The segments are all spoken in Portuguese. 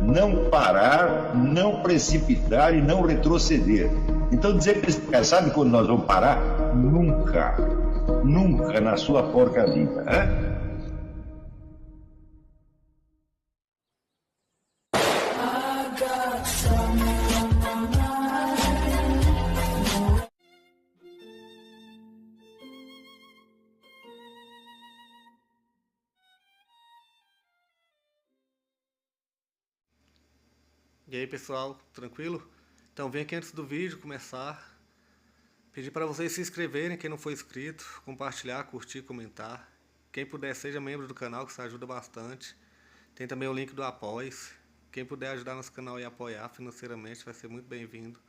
não parar, não precipitar e não retroceder. Então dizer para esse cara, sabe quando nós vamos parar? Nunca. Nunca na sua porca vida. Né? E aí pessoal, tranquilo? Então vem aqui antes do vídeo começar, pedir para vocês se inscreverem, quem não for inscrito, compartilhar, curtir, comentar. Quem puder seja membro do canal, que isso ajuda bastante. Tem também o link do Apoia-se. Quem puder ajudar nosso canal e apoiar financeiramente vai ser muito bem-vindo.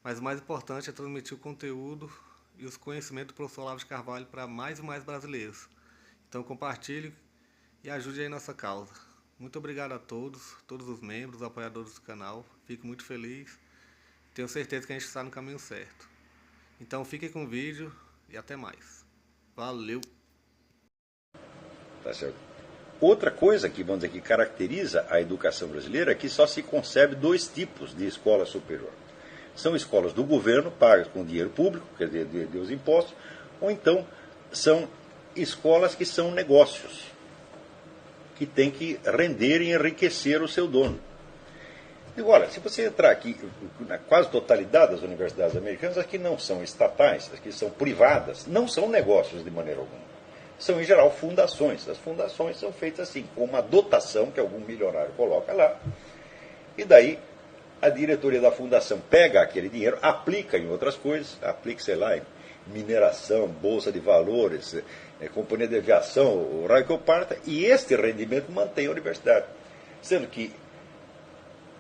Mas o mais importante é transmitir o conteúdo e os conhecimentos do professor Olavo de Carvalho para mais e mais brasileiros. Então compartilhe e ajude aí nossa causa. Muito obrigado a todos os membros, apoiadores do canal. Fico muito feliz. Tenho certeza que a gente está no caminho certo. Então fiquem com o vídeo e até mais. Valeu! Tá certo. Outra coisa que, vamos dizer, que caracteriza a educação brasileira é que só se concebe dois tipos de escola superior. São escolas do governo, pagas com dinheiro público, quer dizer, dos impostos, ou então são escolas que são negócios, que tem que render e enriquecer o seu dono. E olha, se você entrar aqui, na quase totalidade das universidades americanas, as que não são estatais, as que são privadas, não são negócios de maneira alguma. São, em geral, fundações. As fundações são feitas assim, com uma dotação que algum milionário coloca lá, e daí a diretoria da fundação pega aquele dinheiro, aplica em outras coisas, aplica, sei lá, em mineração, bolsa de valores, companhia de aviação, o raio que eu parta, e este rendimento mantém a universidade. Sendo que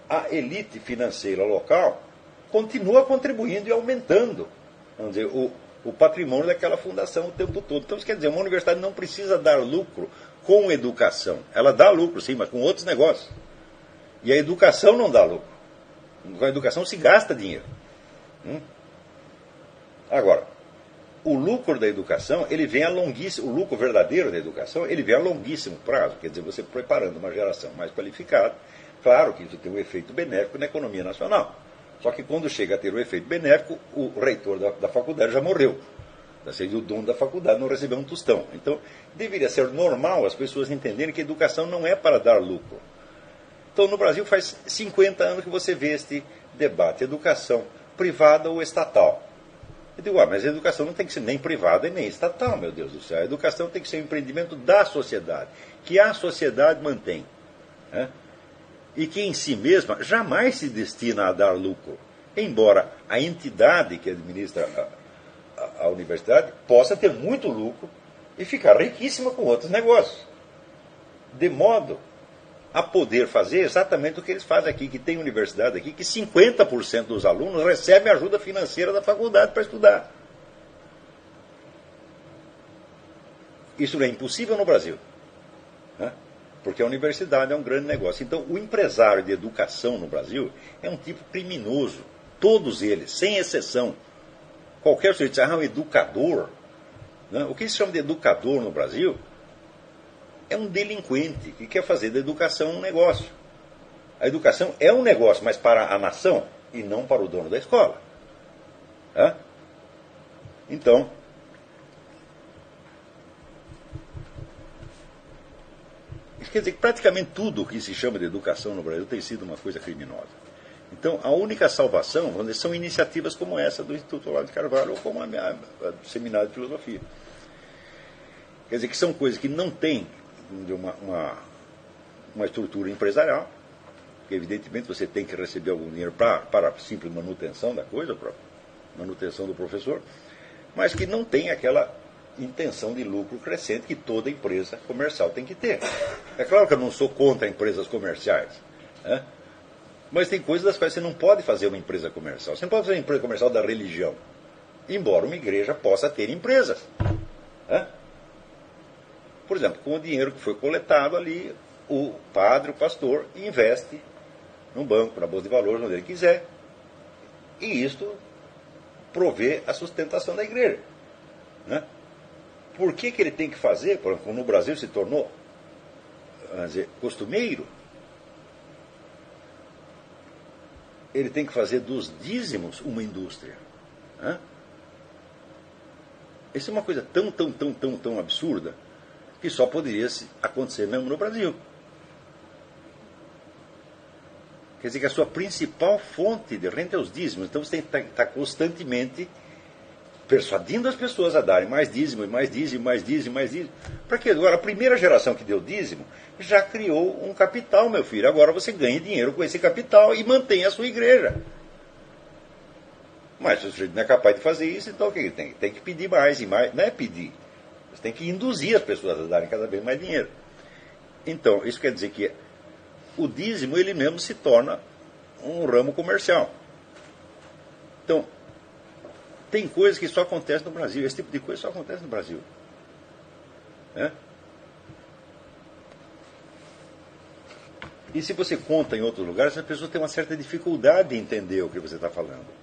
a elite financeira local continua contribuindo e aumentando, vamos dizer, o patrimônio daquela fundação o tempo todo. Então, isso quer dizer, uma universidade não precisa dar lucro com educação. Ela dá lucro, sim, mas com outros negócios. E a educação não dá lucro. Com a educação se gasta dinheiro. Agora, o lucro da educação, ele vem a longuíssimo, o lucro verdadeiro da educação, ele vem a longuíssimo prazo. Quer dizer, você preparando uma geração mais qualificada, claro que isso tem um efeito benéfico na economia nacional. Só que quando chega a ter o efeito benéfico, o reitor da faculdade já morreu. E o dono da faculdade não recebeu um tostão. Então, deveria ser normal as pessoas entenderem que a educação não é para dar lucro. Então, no Brasil faz 50 anos que você vê este debate, educação privada ou estatal. Eu digo, mas a educação não tem que ser nem privada e nem estatal, meu Deus do céu. A educação tem que ser um empreendimento da sociedade, que a sociedade mantém. Né? E que em si mesma jamais se destina a dar lucro. Embora a entidade que administra a universidade possa ter muito lucro e ficar riquíssima com outros negócios. De modo a poder fazer exatamente o que eles fazem aqui, que tem universidade aqui, que 50% dos alunos recebem ajuda financeira da faculdade para estudar. Isso é impossível no Brasil. Né? Porque a universidade é um grande negócio. Então, o empresário de educação no Brasil é um tipo criminoso. Todos eles, sem exceção. Qualquer sujeito diz, um educador. Né? O que se chama de educador no Brasil é um delinquente que quer fazer da educação um negócio. A educação é um negócio, mas para a nação e não para o dono da escola. Tá? Então, quer dizer que praticamente tudo o que se chama de educação no Brasil tem sido uma coisa criminosa. Então, a única salvação, vamos dizer, são iniciativas como essa do Instituto Olavo de Carvalho ou como do Seminário de Filosofia. Quer dizer que são coisas que não têm uma estrutura empresarial, que evidentemente você tem que receber algum dinheiro para a simples manutenção da coisa, para manutenção do professor, mas que não tem aquela intenção de lucro crescente que toda empresa comercial tem que ter. É claro que eu não sou contra empresas comerciais, né? Mas tem coisas das quais você não pode fazer uma empresa comercial. Você não pode fazer uma empresa comercial da religião, embora uma igreja possa ter empresas. Né? Por exemplo, com o dinheiro que foi coletado ali, o padre, o pastor, investe num banco, na bolsa de valores, onde ele quiser. E isto provê a sustentação da igreja. Né? Por que ele tem que fazer, como no Brasil se tornou, vamos dizer, costumeiro, ele tem que fazer dos dízimos uma indústria. Hã? Isso é uma coisa tão absurda que só poderia acontecer mesmo no Brasil. Quer dizer que a sua principal fonte de renda é os dízimos. Então você tem que estar constantemente persuadindo as pessoas a darem mais dízimo, mais dízimo, mais dízimo, mais dízimo. Porque agora a primeira geração que deu dízimo já criou um capital, meu filho. Agora você ganha dinheiro com esse capital e mantém a sua igreja. Mas se o sujeito não é capaz de fazer isso, então o que ele tem? Tem que pedir mais e mais. Não é pedir. Você tem que induzir as pessoas a darem cada vez mais dinheiro. Então, isso quer dizer que o dízimo ele mesmo se torna um ramo comercial. Então, tem coisas que só acontecem no Brasil. Esse tipo de coisa só acontece no Brasil. Né? E se você conta em outros lugares, as pessoas têm uma certa dificuldade de entender o que você está falando.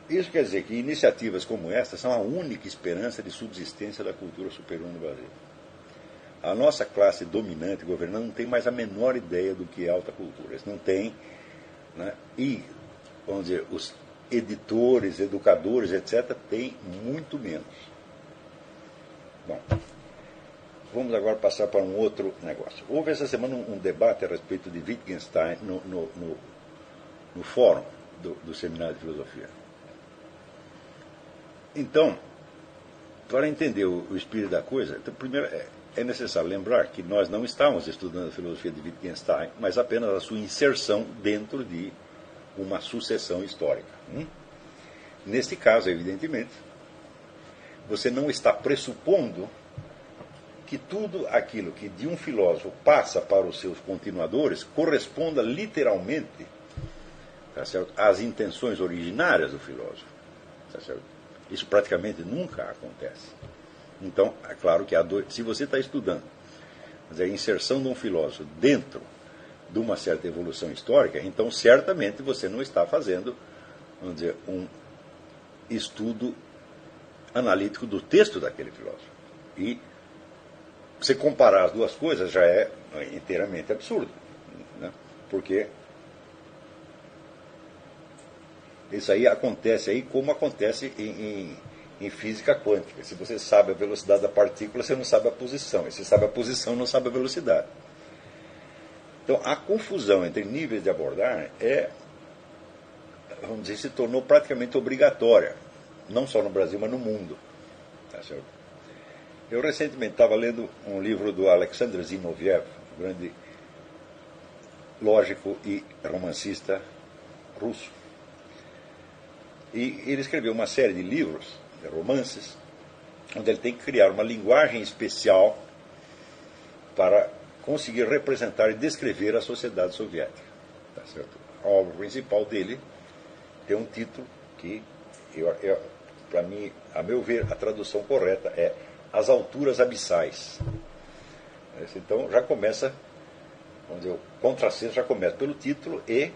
Isso quer dizer que iniciativas como esta são a única esperança de subsistência da cultura superior no Brasil. A nossa classe dominante, governante, não tem mais a menor ideia do que é alta cultura. Eles não têm, né? E, vamos dizer, os editores, educadores, etc., têm muito menos. Bom, vamos agora passar para um outro negócio. Houve essa semana um debate a respeito de Wittgenstein no fórum do Seminário de Filosofia. Então, para entender o espírito da coisa, então, primeiro é necessário lembrar que nós não estávamos estudando a filosofia de Wittgenstein, mas apenas a sua inserção dentro de uma sucessão histórica. Neste caso, evidentemente, você não está pressupondo que tudo aquilo que de um filósofo passa para os seus continuadores corresponda literalmente, tá certo, às intenções originárias do filósofo. Tá certo? Isso praticamente nunca acontece. Então, é claro que se você está estudando a inserção de um filósofo dentro de uma certa evolução histórica, então certamente você não está fazendo, vamos dizer, um estudo analítico do texto daquele filósofo. E você comparar as duas coisas já é inteiramente absurdo. Né? Porque isso aí acontece aí como acontece em física quântica. Se você sabe a velocidade da partícula, você não sabe a posição. E se sabe a posição, não sabe a velocidade. Então, a confusão entre níveis de abordagem vamos dizer, se tornou praticamente obrigatória. Não só no Brasil, mas no mundo. Tá certo? Eu recentemente estava lendo um livro do Alexander Zinoviev, um grande lógico e romancista russo. E ele escreveu uma série de livros, de romances, onde ele tem que criar uma linguagem especial para conseguir representar e descrever a sociedade soviética. Tá certo? A obra principal dele tem um título que, para mim, a meu ver, a tradução correta é As Alturas Abissais. Então já começa, vamos dizer, o contrassenso já começa pelo título e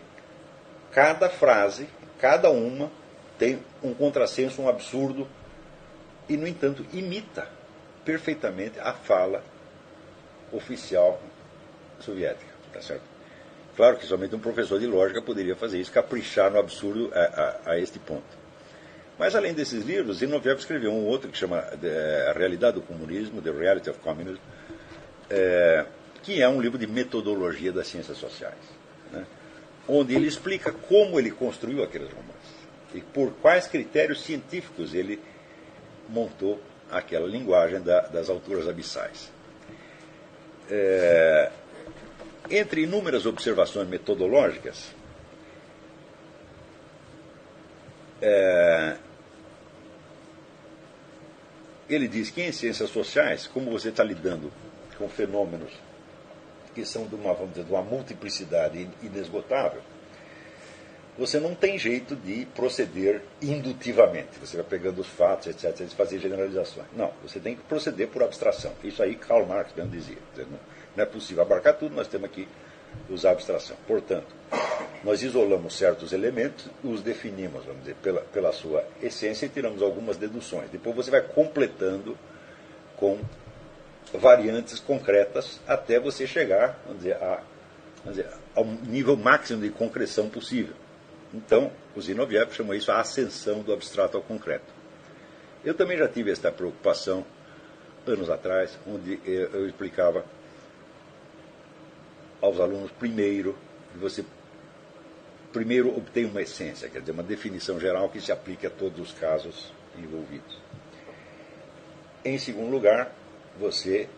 cada frase, cada uma, tem um contrassenso, um absurdo, e, no entanto, imita perfeitamente a fala oficial soviética. Tá certo? Claro que somente um professor de lógica poderia fazer isso, caprichar no absurdo a este ponto. Mas, além desses livros, Zinoviev escreveu um outro que chama A Realidade do Comunismo, The Reality of Communism, que é um livro de metodologia das ciências sociais, né? Onde ele explica como ele construiu aqueles romances e por quais critérios científicos ele montou aquela linguagem das alturas abissais. Entre inúmeras observações metodológicas, ele diz que em ciências sociais, como você está lidando com fenômenos que são vamos dizer, de uma multiplicidade inesgotável, você não tem jeito de proceder indutivamente. Você vai pegando os fatos, etc., e fazer generalizações. Não, você tem que proceder por abstração. Isso aí Karl Marx mesmo dizia. Não é possível abarcar tudo, nós temos que usar abstração. Portanto, Nós isolamos certos elementos, os definimos, vamos dizer, pela sua essência e tiramos algumas deduções. Depois você vai completando com variantes concretas até você chegar, ao nível máximo de concreção possível. Então, o Zinoviev chamou isso a ascensão do abstrato ao concreto. Eu também já tive essa preocupação anos atrás, onde eu explicava aos alunos primeiro obtém uma essência, quer dizer, uma definição geral que se aplique a todos os casos envolvidos. Em segundo lugar, você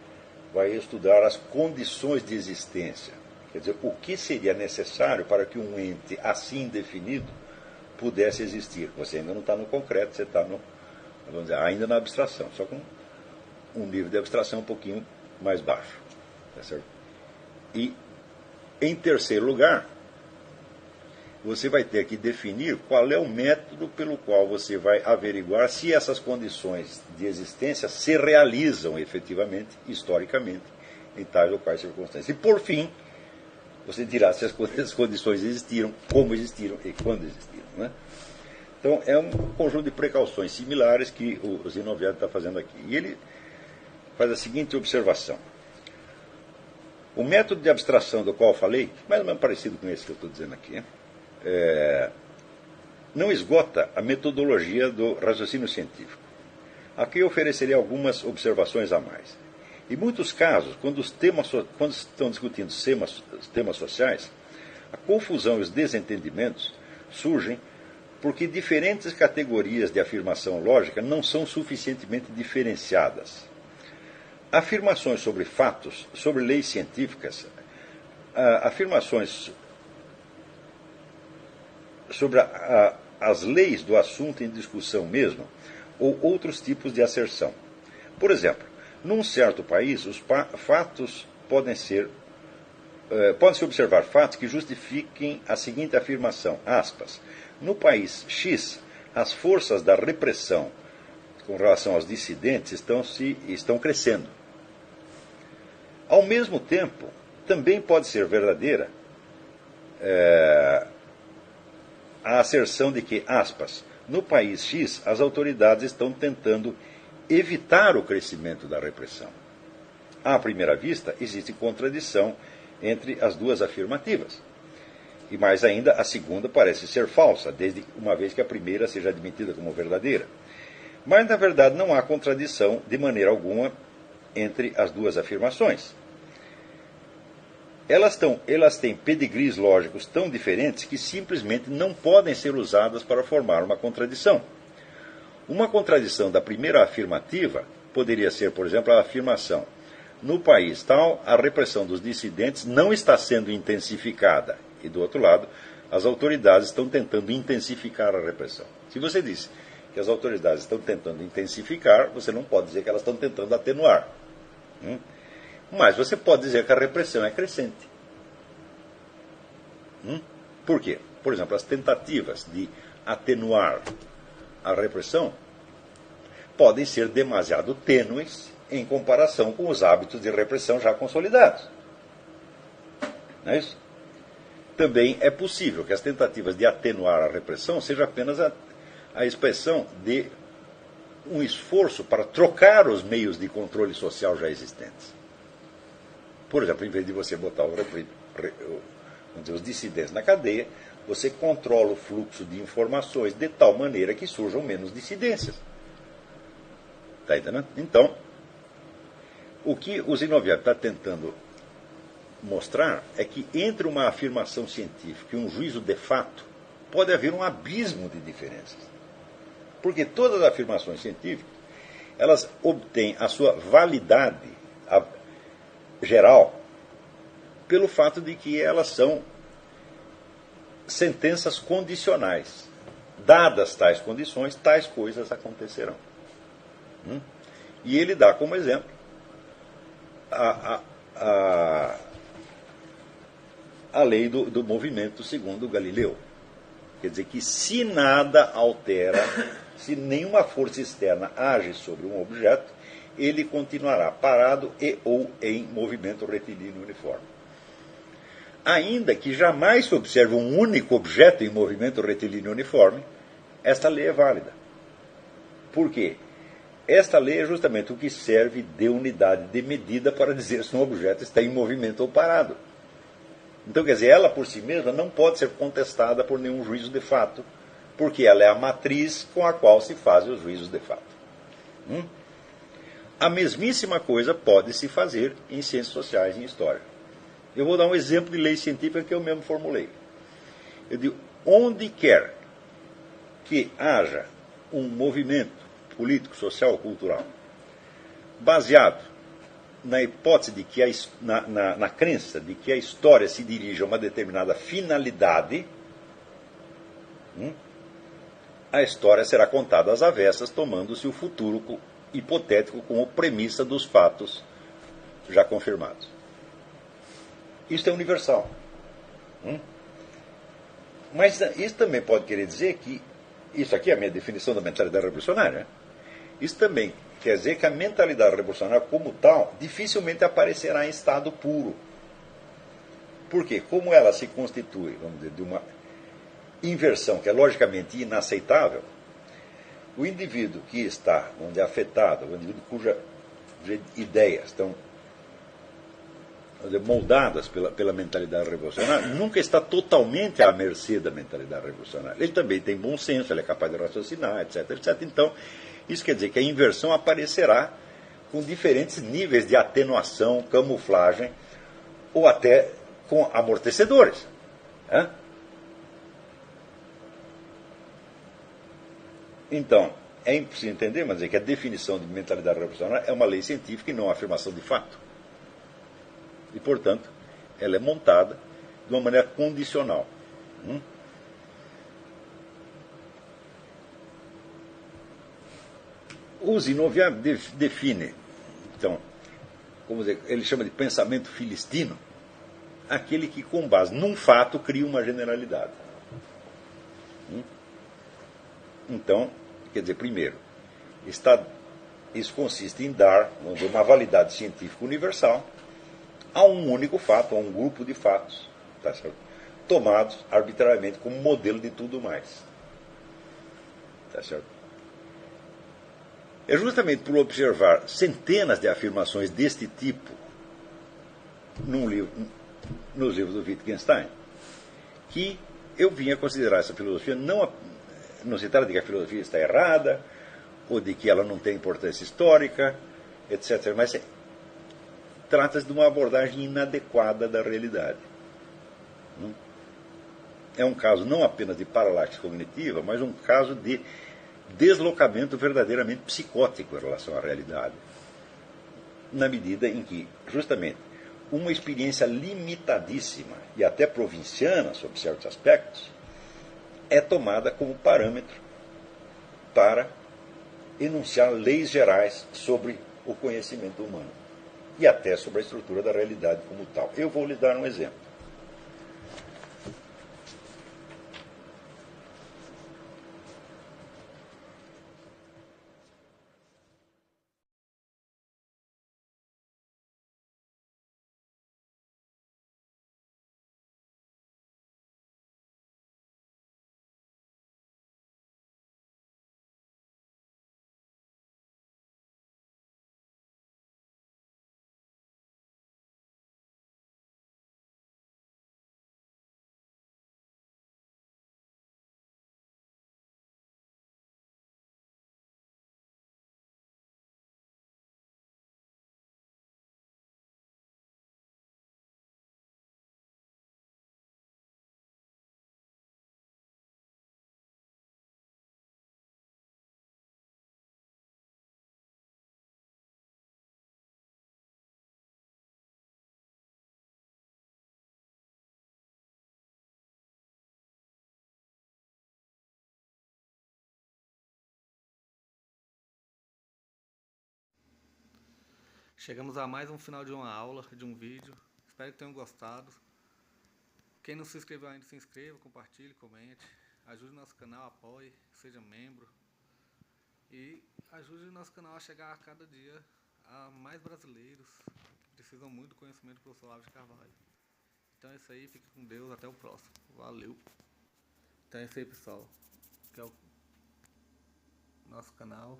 vai estudar as condições de existência, quer dizer, o que seria necessário para que um ente assim definido pudesse existir. Você ainda não está no concreto, você está ainda na abstração, só com um nível de abstração um pouquinho mais baixo. Tá certo? E, em terceiro lugar, você vai ter que definir qual é o método pelo qual você vai averiguar se essas condições de existência se realizam efetivamente, historicamente, em tais ou quais circunstâncias. E, por fim, você dirá se as condições existiram, como existiram e quando existiram. Né? Então, é um conjunto de precauções similares que o Zinoviev está fazendo aqui. E ele faz a seguinte observação. O método de abstração do qual eu falei, mais ou menos parecido com esse que eu estou dizendo aqui, não esgota a metodologia do raciocínio científico. Aqui eu ofereceria algumas observações a mais. Em muitos casos, quando estão discutindo temas sociais, a confusão e os desentendimentos surgem porque diferentes categorias de afirmação lógica não são suficientemente diferenciadas. Afirmações sobre fatos, sobre leis científicas, afirmações sobre as leis do assunto em discussão mesmo, ou outros tipos de asserção. Por exemplo, num certo país, os fatos pode-se observar fatos que justifiquem a seguinte afirmação, aspas, no país X, as forças da repressão com relação aos dissidentes estão crescendo. Ao mesmo tempo, também pode ser verdadeira a asserção de que, aspas, no país X, as autoridades estão tentando evitar o crescimento da repressão. À primeira vista, existe contradição entre as duas afirmativas. E mais ainda, a segunda parece ser falsa, desde uma vez que a primeira seja admitida como verdadeira. Mas, na verdade, não há contradição de maneira alguma entre as duas afirmações. Elas têm pedigrees lógicos tão diferentes que simplesmente não podem ser usadas para formar uma contradição. Uma contradição da primeira afirmativa poderia ser, por exemplo, a afirmação: no país tal, a repressão dos dissidentes não está sendo intensificada. E, do outro lado, as autoridades estão tentando intensificar a repressão. Se você diz que as autoridades estão tentando intensificar, você não pode dizer que elas estão tentando atenuar. Mas você pode dizer que a repressão é crescente. Por quê? Por exemplo, as tentativas de atenuar a repressão podem ser demasiado tênues em comparação com os hábitos de repressão já consolidados. Não é isso? Também é possível que as tentativas de atenuar a repressão sejam apenas a expressão de um esforço para trocar os meios de controle social já existentes. Por exemplo, em vez de você botar os dissidentes na cadeia, você controla o fluxo de informações de tal maneira que surjam menos dissidências. Está entendendo? Então, o que o Zinoviev está tentando mostrar é que entre uma afirmação científica e um juízo de fato pode haver um abismo de diferenças. Porque todas as afirmações científicas, elas obtêm a sua validade geral pelo fato de que elas são sentenças condicionais. Dadas tais condições, tais coisas acontecerão. E ele dá como exemplo a lei do movimento segundo Galileu. Quer dizer que se nada altera, se nenhuma força externa age sobre um objeto, ele continuará parado e ou em movimento retilíneo uniforme. ainda que jamais se observe um único objeto em movimento retilíneo uniforme, esta lei é válida. Por quê? Esta lei é justamente o que serve de unidade de medida para dizer se um objeto está em movimento ou parado. Então, quer dizer, ela por si mesma não pode ser contestada por nenhum juízo de fato, porque ela é a matriz com a qual se fazem os juízos de fato. A mesmíssima coisa pode se fazer em ciências sociais e em história. Eu vou dar um exemplo de lei científica que eu mesmo formulei. Eu digo, onde quer que haja um movimento político, social ou cultural baseado na hipótese de que na crença de que a história se dirige a uma determinada finalidade, a história será contada às avessas, tomando-se o futuro hipotético como premissa dos fatos já confirmados. Isso é universal. Mas isso também pode querer dizer que, isso aqui é a minha definição da mentalidade revolucionária, isso também quer dizer que a mentalidade revolucionária como tal dificilmente aparecerá em estado puro. Por quê? Como ela se constitui, vamos dizer, de uma inversão que é logicamente inaceitável, o indivíduo que está, vamos dizer, afetado, o indivíduo cujas ideias estão, vamos dizer, moldadas pela mentalidade revolucionária, nunca está totalmente à mercê da mentalidade revolucionária. Ele também tem bom senso, ele é capaz de raciocinar, etc, etc. Então, isso quer dizer que a inversão aparecerá com diferentes níveis de atenuação, camuflagem, ou até com amortecedores. Então, é impossível entender, mas é que a definição de mentalidade revolucionária é uma lei científica e não uma afirmação de fato. E, portanto, ela é montada de uma maneira condicional. O Zinoviev define, então, como dizer, ele chama de pensamento filistino, aquele que, com base num fato, cria uma generalidade. Então, quer dizer, primeiro, isso consiste em dar, vamos dizer, uma validade científica universal a um único fato, a um grupo de fatos, tá certo? Tomados arbitrariamente como modelo de tudo mais. Tá certo? É justamente por observar centenas de afirmações deste tipo nos livros do Wittgenstein que eu vim a considerar essa filosofia não se trata de que a filosofia está errada ou de que ela não tem importância histórica, etc. Mas trata-se de uma abordagem inadequada da realidade. É um caso não apenas de paralaxe cognitiva, mas um caso de deslocamento verdadeiramente psicótico em relação à realidade. Na medida em que, justamente, uma experiência limitadíssima e até provinciana, sob certos aspectos, é tomada como parâmetro para enunciar leis gerais sobre o conhecimento humano e até sobre a estrutura da realidade como tal. Eu vou lhe dar um exemplo. Chegamos a mais um final de uma aula, de um vídeo. Espero que tenham gostado. Quem não se inscreveu ainda, se inscreva, compartilhe, comente. Ajude o nosso canal, apoie, seja membro. E ajude o nosso canal a chegar a cada dia a mais brasileiros que precisam muito do conhecimento do professor Olavo de Carvalho. Então é isso aí, fique com Deus, até o próximo. Valeu! Então é isso aí, pessoal. Que é o nosso canal.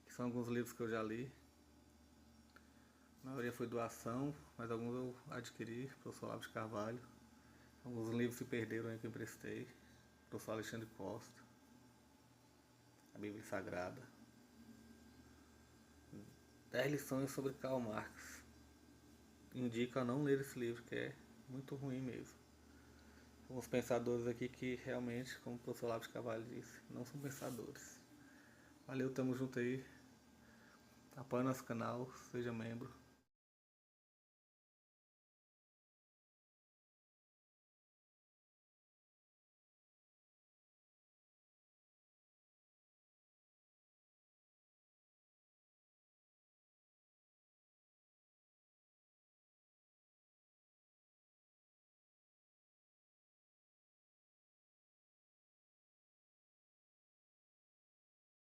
Que são alguns livros que eu já li. A maioria foi doação, mas alguns eu adquiri, professor Olavo de Carvalho. Alguns livros se perderam aí que eu emprestei. Professor Alexandre Costa. A Bíblia Sagrada. 10 lições sobre Karl Marx. Indico a não ler esse livro, que é muito ruim mesmo. Alguns pensadores aqui que realmente, como o professor Olavo de Carvalho disse, não são pensadores. Valeu, tamo junto aí. Apoie nosso canal, seja membro.